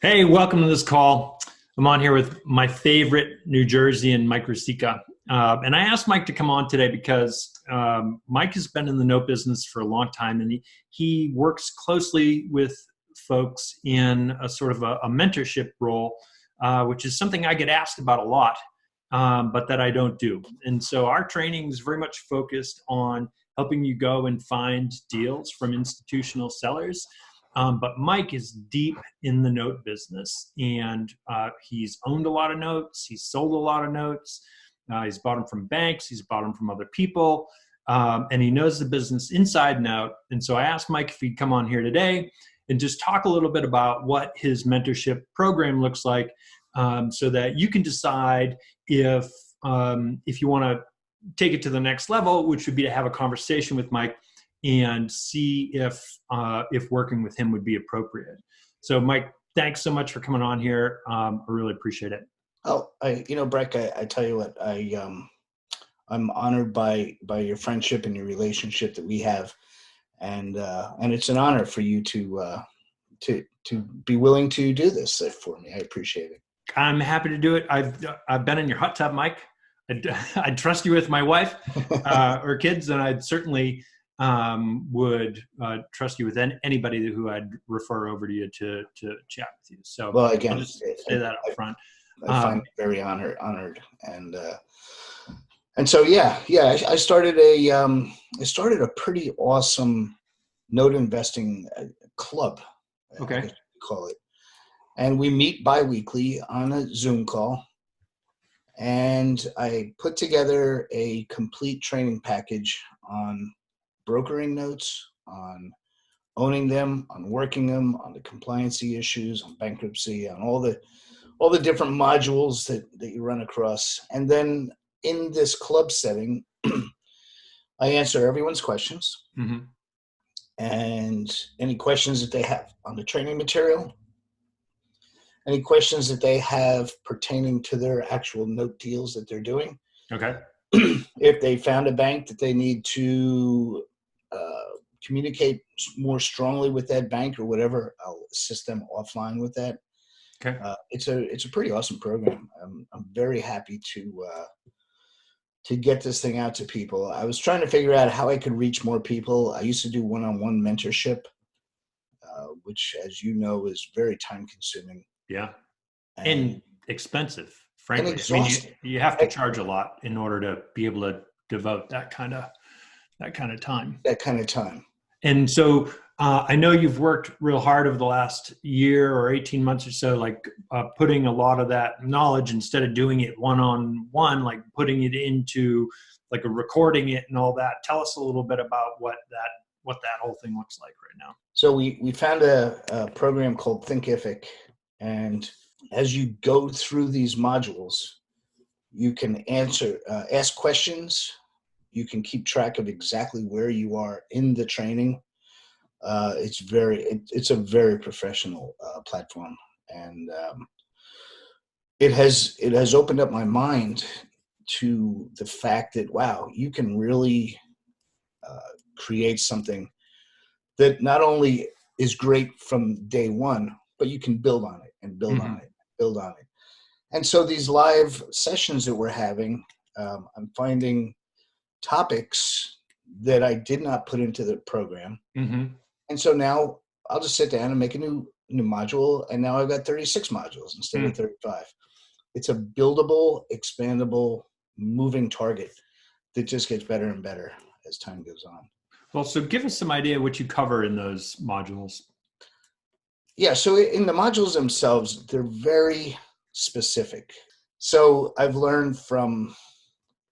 Hey, welcome to this call. I'm on here with my favorite New Jerseyan, Mike Ruscica. And I asked Mike to come on today because Mike has been in the note business for a long time, and he works closely with folks in a sort of a mentorship role, which is something I get asked about a lot, but that I don't do. And so our training is very much focused on helping you go and find deals from institutional sellers. But Mike is deep in the note business, and he's owned a lot of notes. He's sold a lot of notes. He's bought them from banks. He's bought them from other people, and he knows the business inside and out. And so I asked Mike if he'd come on here today and just talk a little bit about what his mentorship program looks like, so that you can decide if you want to take it to the next level, which would be to have a conversation with Mike and see if working with him would be appropriate. So, Mike, thanks so much for coming on here. I really appreciate it. Oh, Breck, I tell you what, I'm honored by your friendship and your relationship that we have, and it's an honor for you to be willing to do this for me. I appreciate it. I'm happy to do it. I've been in your hot tub, Mike. I'd trust you with my wife or kids, and I'd certainly would trust you with anybody who I'd refer over to you to chat with you. So Well, again, I'll just say that up front. I find it very honored, and so I started a pretty awesome note investing club, I Okay. guess you call it, and we meet biweekly on a Zoom call. And I put together a complete training package on brokering notes, on owning them, on working them, on the compliancy issues, on bankruptcy, on all the different modules that you run across. And then in this club setting, I answer everyone's questions Mm-hmm. and any questions that they have on the training material, any questions that they have pertaining to their actual note deals that they're doing. Okay. If they found a bank that they need to communicate more strongly with that bank or whatever, I'll assist them offline with that. Okay. It's a pretty awesome program. I'm very happy to get this thing out to people. I was trying to figure out how I could reach more people. I used to do one-on-one mentorship, which, as you know, is very time consuming Yeah. and And expensive, and frankly. I mean, exhausting. you have to charge a lot in order to be able to devote that kind of time. That kind of time. And so I know you've worked real hard over the last year or 18 months or so, like putting a lot of that knowledge, instead of doing it one-on-one, like putting it into like a recording it and all that. Tell us a little bit about what that whole thing looks like right now. So we found a program called Thinkific, and as you go through these modules, you can ask questions. You can keep track of exactly where you are in the training. It's a very professional platform, and it has opened up my mind to the fact that, wow, you can really create something that not only is great from day one, but you can build on it and build on Mm-hmm. it, build on it. And so these live sessions that we're having, I'm finding topics that I did not put into the program. Mm-hmm. And so now I'll just sit down and make a new module, and now I've got 36 modules instead of 35. It's a buildable, expandable, moving target that just gets better and better as time goes on. Well, so give us some idea what you cover in those modules. Yeah, so in the modules themselves, they're very specific. So I've learned from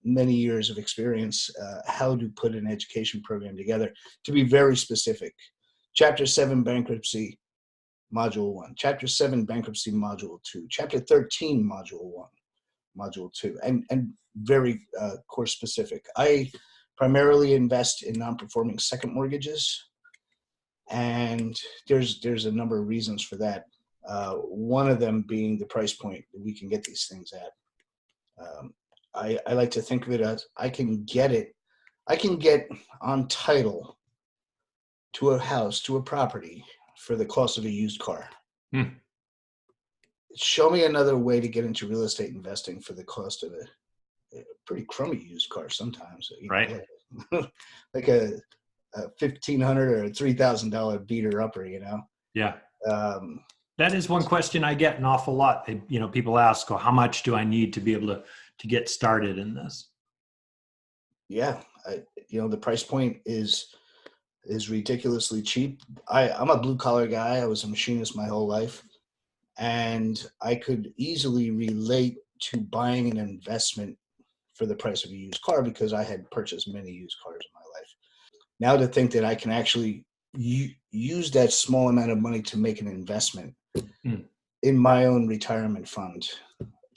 many years of experience how to put an education program together to be very specific. Chapter 7 bankruptcy, module 1. Chapter 7 bankruptcy, module 2. Chapter 13, module 1, module 2, and very course specific. I primarily invest in non-performing second mortgages, and there's a number of reasons for that. One of them being the price point that we can get these things at. I like to think of it as I can get on title to a house, to a property, for the cost of a used car. Hmm. show me another way to get into real estate investing for the cost of a pretty crummy used car sometimes, Right. like a $1,500 or a $3,000 beater upper, Yeah. Um, That is one question I get an awful lot. People ask, "Oh, how much do I need to be able to get started in this?" yeah, the price point is ridiculously cheap. I'm a blue collar guy. I was a machinist my whole life, and I could easily relate to buying an investment for the price of a used car because I had purchased many used cars in my life. Now to think that I can actually use that small amount of money to make an investment in my own retirement fund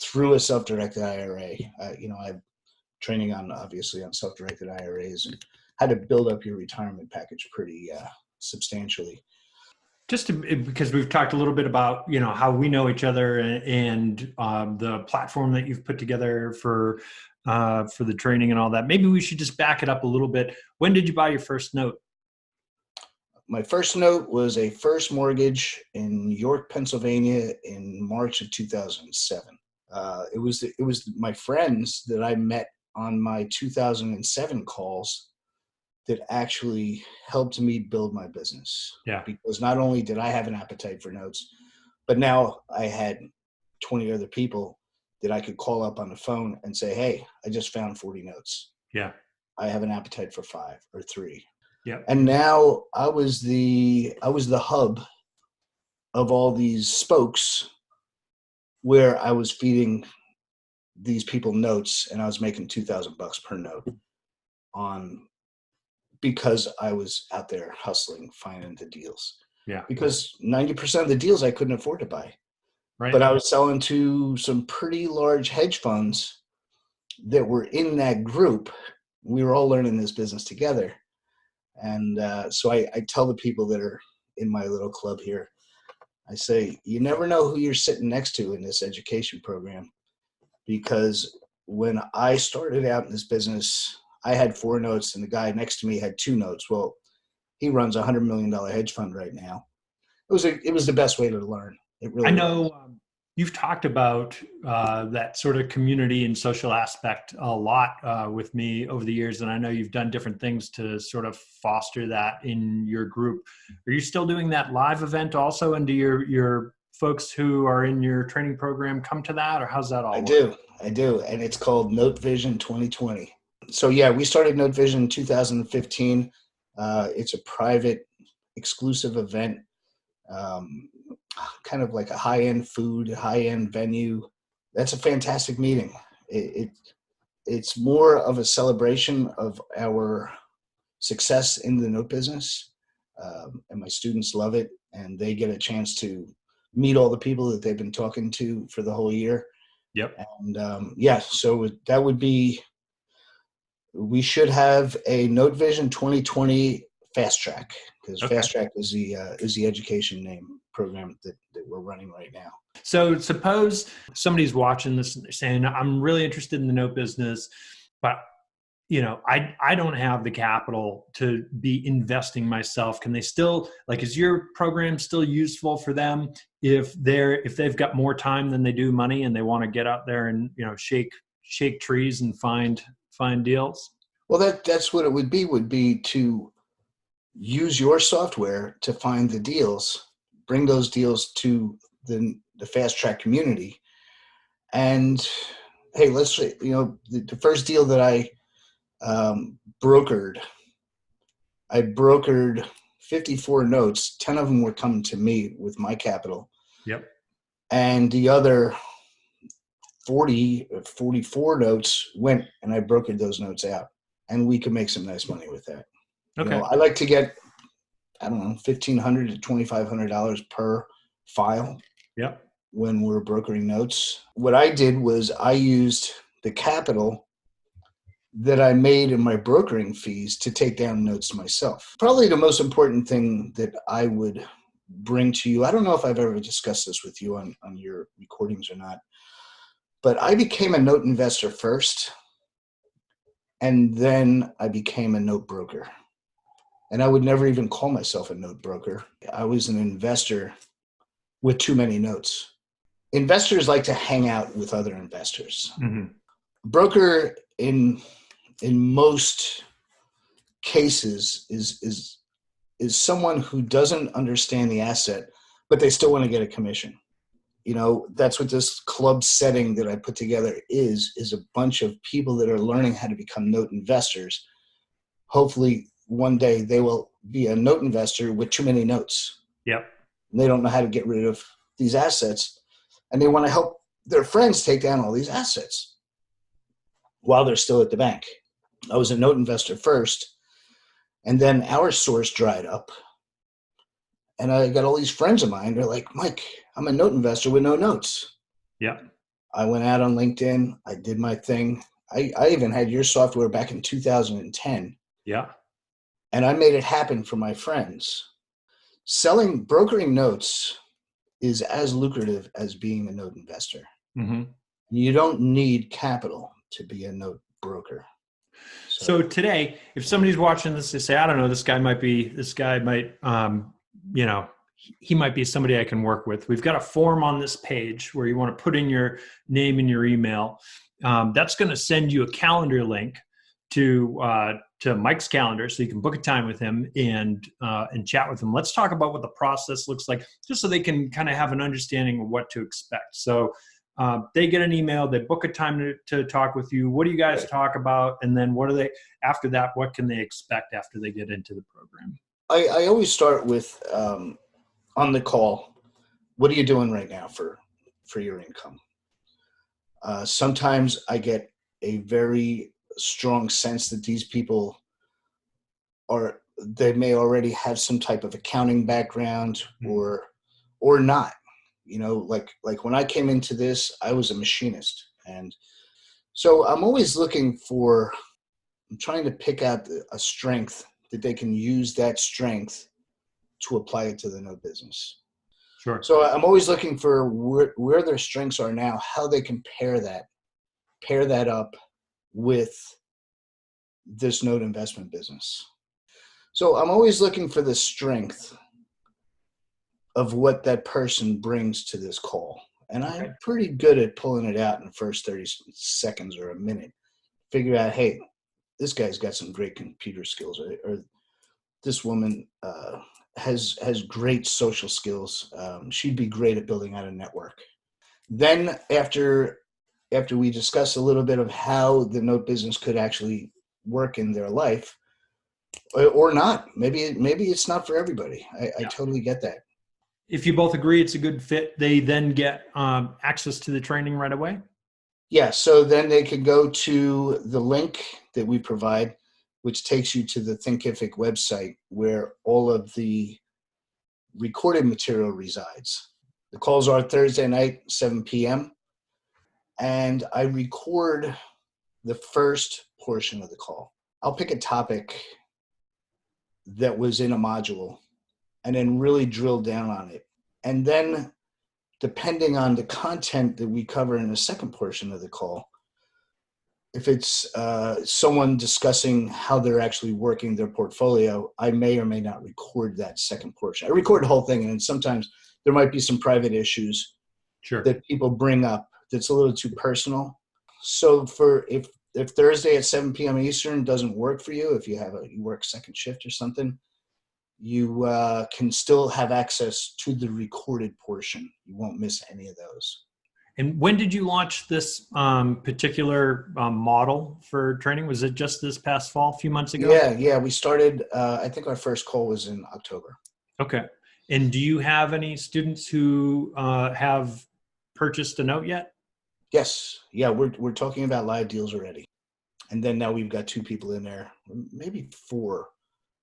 through a self-directed IRA. I have training obviously on self-directed IRAs and how to build up your retirement package pretty substantially. Because we've talked a little bit about how we know each other and the platform that you've put together for the training and all that. Maybe we should just back it up a little bit. When did you buy your first note? My first note was a first mortgage in York, Pennsylvania, in March of 2007. It was my friends that I met on my 2007 calls that actually helped me build my business. Yeah. Because not only did I have an appetite for notes, but now I had 20 other people that I could call up on the phone and say, "Hey, I just found 40 notes. Yeah. I have an appetite for 5 or 3." Yeah. And now I was the hub of all these spokes where I was feeding these people notes, and I was making $2,000 per note because I was out there hustling, finding the deals. Yeah. Because 90% of the deals I couldn't afford to buy. Right. But I was selling to some pretty large hedge funds that were in that group. We were all learning this business together. And so I tell the people that are in my little club here, I say, you never know who you're sitting next to in this education program. Because when I started out in this business, I had 4 notes and the guy next to me had 2 notes. Well, he runs a $100 million hedge fund right now. It was the best way to learn. It really I know was. You've talked about that sort of community and social aspect a lot with me over the years, and I know you've done different things to sort of foster that in your group. Are you still doing that live event also? And do your folks who are in your training program come to that, or how's that all work? I do. And it's called Note Vision 2020. So yeah, we started Note Vision in 2015. It's a private, exclusive event, kind of like a high-end food, high-end venue. That's a fantastic meeting. It's more of a celebration of our success in the note business, and my students love it, and they get a chance to meet all the people that they've been talking to for the whole year. Yep. And so that would be, we should have a Note Vision 2020 Fast Track, because Okay. Fast Track is the education name program that we're running right now. So suppose somebody's watching this and they're saying, I'm really interested in the note business, but I don't have the capital to be investing myself. Can they still, is your program still useful for them if they've got more time than they do money and they want to get out there and, shake trees and find deals? Well, that's what it would be to use your software to find the deals, bring those deals to the Fast Track community. And hey, let's say, the first deal that I brokered 54 notes. 10 of them were coming to me with my capital. Yep. And the other 44 notes went and I brokered those notes out, and we could make some nice money with that. Okay. I like to get, I don't know, $1,500 to $2,500 per file. Yep. When we're brokering notes. What I did was I used the capital that I made in my brokering fees to take down notes myself. Probably the most important thing that I would bring to you, I don't know if I've ever discussed this with you on your recordings or not, but I became a note investor first, and then I became a note broker. And I would never even call myself a note broker. I was an investor with too many notes. investors like to hang out with other investors. Mm-hmm. Broker in most cases is someone who doesn't understand the asset, but they still want to get a commission. You know, that's what this club setting that I put together is a bunch of people that are learning how to become note investors. Hopefully one day they will be a note investor with too many notes. Yep. And they don't know how to get rid of these assets, and they want to help their friends take down all these assets while they're still at the bank. I was a note investor first, and then our source dried up. And I got all these friends of mine. They're like, Mike, I'm a note investor with no notes. Yep. I went out on LinkedIn. I did my thing. I even had your software back in 2010. Yeah. And I made it happen for my friends. Brokering notes is as lucrative as being a note investor. Mm-hmm. You don't need capital to be a note broker. So today, if somebody's watching this, they say, I don't know, this guy might, he might be somebody I can work with. We've got a form on this page where you want to put in your name and your email. That's going to send you a calendar link to Mike's calendar, so you can book a time with him and chat with him. Let's talk about what the process looks like, just so they can kind of have an understanding of what to expect. So they get an email, they book a time to talk with you. What do you guys talk about? And then after that, what can they expect after they get into the program? I always start with, on the call, what are you doing right now for your income? Sometimes I get a very strong sense that these people they may already have some type of accounting background or not. You know, like when I came into this, I was a machinist. And so I'm trying to pick out a strength that they can use that strength to apply it to the note business. Sure. So I'm always looking for where their strengths are now, how they can pair that up with this note investment business. So I'm always looking for the strength of what that person brings to this call. And I'm pretty good at pulling it out in the first 30 seconds or a minute. Figure out, hey, this guy's got some great computer skills, or this woman has great social skills. She'd be great at building out a network. Then after we discuss a little bit of how the note business could actually work in their life, or not, maybe it's not for everybody. I totally get that. If you both agree it's a good fit, they then get access to the training right away? Yeah, so then they could go to the link that we provide, which takes you to the Thinkific website where all of the recorded material resides. The calls are Thursday night, 7 p.m. And I record the first portion of the call. I'll pick a topic that was in a module and then really drill down on it. And then depending on the content that we cover in the second portion of the call, if it's someone discussing how they're actually working their portfolio, I may or may not record that second portion. I record the whole thing, and then sometimes there might be some private issues that people bring up that's a little too personal. So if Thursday at 7 p.m. Eastern doesn't work for you, if you work second shift or something, you can still have access to the recorded portion. You won't miss any of those. And when did you launch this particular model for training? Was it just this past fall, a few months ago? Yeah. We started, I think our first call was in October. Okay. And do you have any students who have purchased a note yet? Yes. Yeah, we're talking about live deals already. And then now we've got 2 people in there, maybe 4,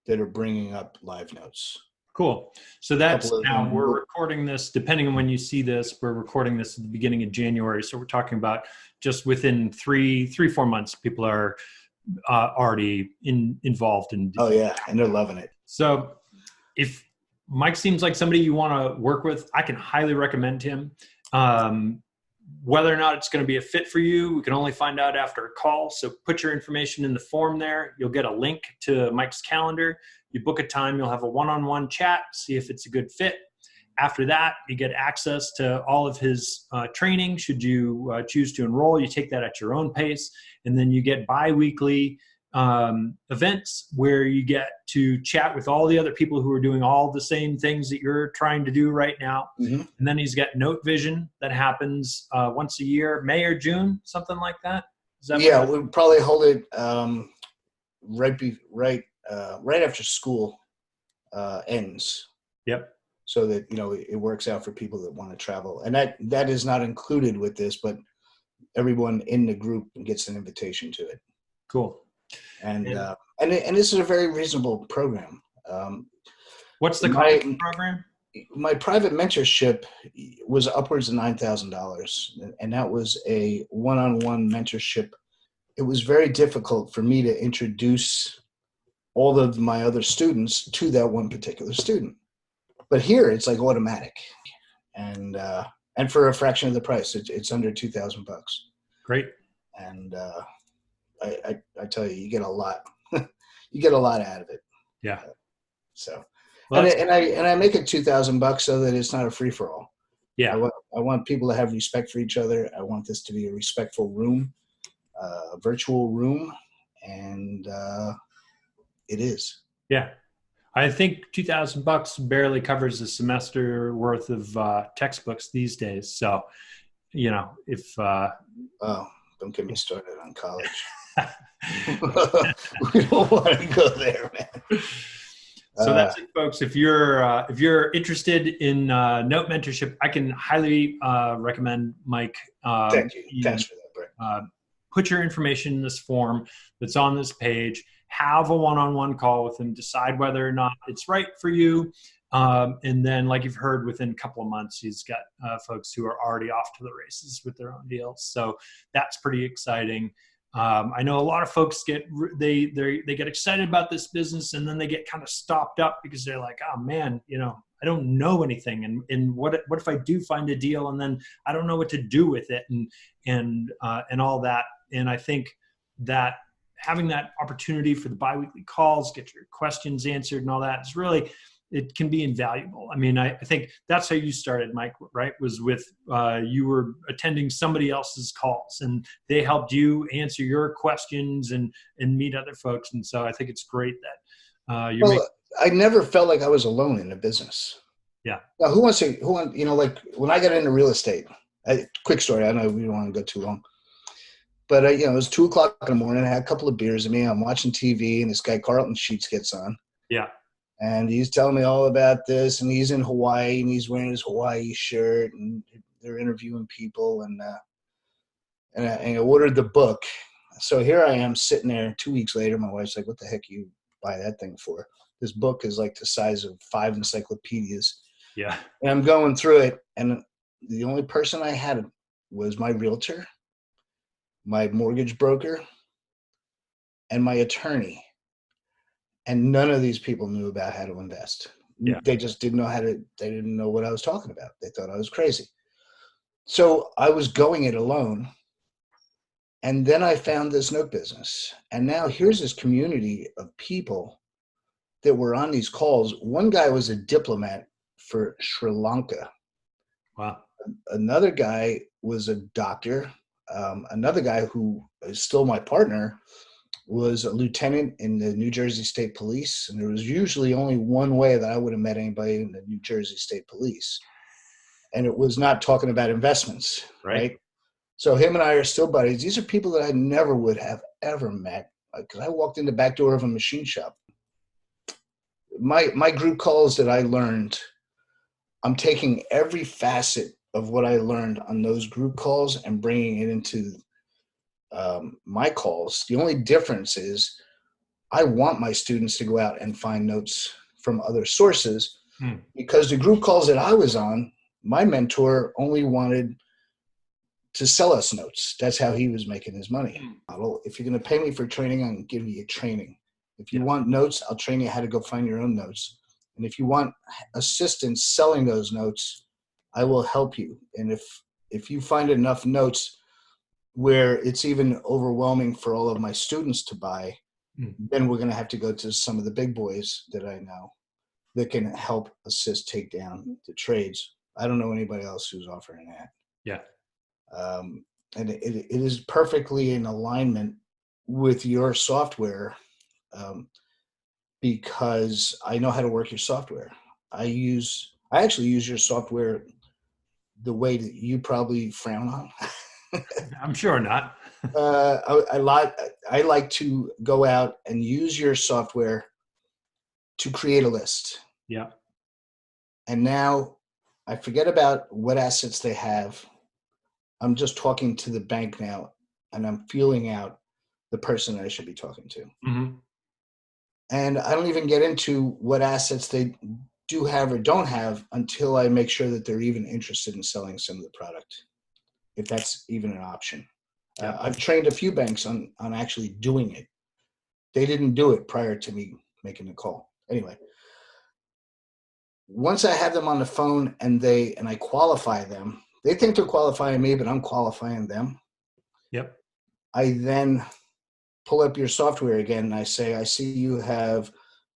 that are bringing up live notes. Cool. So we're recording this, depending on when you see this, we're recording this at the beginning of January. So we're talking about just within 3-4 months, people are already involved in. Oh yeah. And they're loving it. So if Mike seems like somebody you want to work with, I can highly recommend him. Whether or not it's going to be a fit for you, we can only find out after a call. So put your information in the form there. You'll get a link to Mike's calendar. You book a time, you'll have a one-on-one chat, see if it's a good fit. After that, you get access to all of his training. Should you choose to enroll, you take that at your own pace. And then you get bi-weekly events where you get to chat with all the other people who are doing all the same things that you're trying to do right now. Mm-hmm. And then he's got Note Vision that happens once a year, May or June, something like that. Is that Yeah, we'll probably hold it right after school ends. Yep. So that, you know, it works out for people that want to travel. And that is not included with this, but everyone in the group gets an invitation to it. Cool. And this is a very reasonable program. What's the cost of the program? My private mentorship was upwards of $9,000, and that was a one-on-one mentorship. It was very difficult for me to introduce all of my other students to that one particular student. But here it's like automatic, and for a fraction of the price, it's under $2,000. Great. And I tell you, you get a lot. You get a lot out of it. Yeah. So, well, and I make it $2,000 so that it's not a free for all. Yeah. I want people to have respect for each other. I want this to be a respectful room, a virtual room, and it is. Yeah. I think $2,000 barely covers a semester worth of textbooks these days. So, you know, if oh, don't get me started on college. We don't want to go there, man. So that's it, folks. If you're interested in Note mentorship, I can highly recommend Mike. Thank you. Thanks for that, Brett. Put your information in this form that's on this page. Have a one-on-one call with him. Decide whether or not it's right for you. And then, like you've heard, within a couple of months, he's got folks who are already off to the races with their own deals. So that's pretty exciting. I know a lot of folks get excited about this business, and then they get kind of stopped up because they're like, oh man, you know, I don't know anything, and what if I do find a deal and then I don't know what to do with it, and all that. And I think that having that opportunity for the biweekly calls, get your questions answered and all that, is really, it can be invaluable. I mean, I think that's how you started, Mike, right? Was with, you were attending somebody else's calls and they helped you answer your questions and meet other folks. And so I think it's great that I never felt like I was alone in the business. Yeah. Now, you know, like when I got into real estate, quick story. I know we don't want to go too long, but you know, it was 2:00 in the morning. I had a couple of beers in me. I'm watching TV and this guy, Carlton Sheets, gets on. Yeah. And he's telling me all about this, and he's in Hawaii, and he's wearing his Hawaii shirt, and they're interviewing people, and I ordered the book. So here I am sitting there 2 weeks later. My wife's like, what the heck you buy that thing for? This book is like the size of 5 encyclopedias. Yeah. And I'm going through it, and the only person I had was my realtor, my mortgage broker, and my attorney. And none of these people knew about how to invest. Yeah. They just didn't know they didn't know what I was talking about. They thought I was crazy. So I was going it alone. And then I found this note business. And now here's this community of people that were on these calls. One guy was a diplomat for Sri Lanka. Wow. Another guy was a doctor. Another guy who is still my partner was a lieutenant in the New Jersey State Police. And there was usually only one way that I would have met anybody in the New Jersey State Police. And it was not talking about investments, right? So him and I are still buddies. These are people that I never would have ever met, because I walked in the back door of a machine shop. My group calls that I learned, I'm taking every facet of what I learned on those group calls and bringing it into my calls. The only difference is I want my students to go out and find notes from other sources, because the group calls that I was on, my mentor only wanted to sell us notes. That's how he was making his money. If you're going to pay me for training, I'm going to give you training. If you want notes, I'll train you how to go find your own notes. And if you want assistance selling those notes, I will help you. And if you find enough notes where it's even overwhelming for all of my students to buy, then we're going to have to go to some of the big boys that I know that can help assist take down the trades. I don't know anybody else who's offering that. Yeah. And it is perfectly in alignment with your software, because I know how to work your software. I actually use your software the way that you probably frown on. I'm sure not. I like to go out and use your software to create a list. Yeah. And now I forget about what assets they have. I'm just talking to the bank now, and I'm feeling out the person I should be talking to. Mm-hmm. And I don't even get into what assets they do have or don't have until I make sure that they're even interested in selling some of the product, if that's even an option. Yeah. I've trained a few banks on actually doing it. They didn't do it prior to me making the call. Anyway, once I have them on the phone and I qualify them, they think they're qualifying me, but I'm qualifying them. Yep. I then pull up your software again and I say, I see you have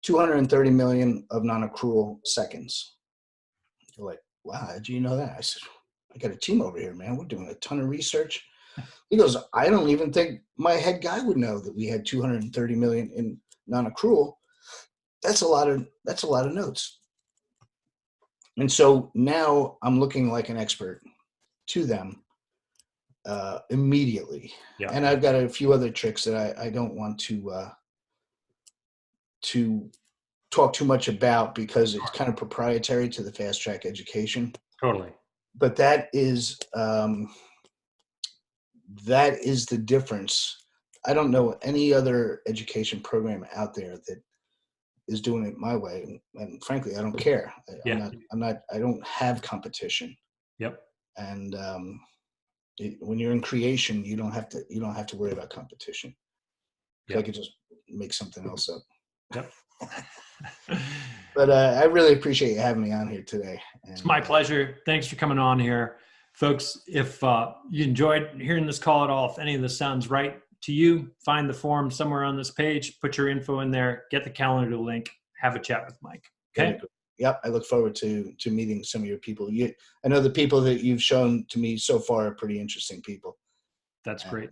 230 million of non-accrual seconds. They're like, wow, how do you know that? I said, I got a team over here, man. We're doing a ton of research. He goes, I don't even think my head guy would know that we had 230 million in non-accrual. That's a lot of notes. And so now I'm looking like an expert to them immediately. Yeah. And I've got a few other tricks that I don't want to talk too much about because it's kind of proprietary to the fast track education. Totally. But that is the difference. I don't know any other education program out there that is doing it my way, and frankly, I don't care. Yeah. I don't have competition. Yep. And when you're in creation, you don't have to worry about competition. Yep. I could just make something else up. Yep. But I really appreciate you having me on here today. And, it's my pleasure. Thanks for coming on here. Folks, if you enjoyed hearing this call at all, if any of this sounds right to you, find the form somewhere on this page, put your info in there, get the calendar link, have a chat with Mike. Okay? Yep. I look forward to meeting some of your people. I know the people that you've shown to me so far are pretty interesting people. That's great.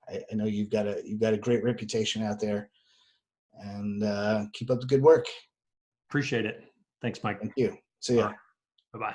I know you've got a great reputation out there, and keep up the good work. Appreciate it. Thanks, Mike. Thank you. See ya. Bye-bye.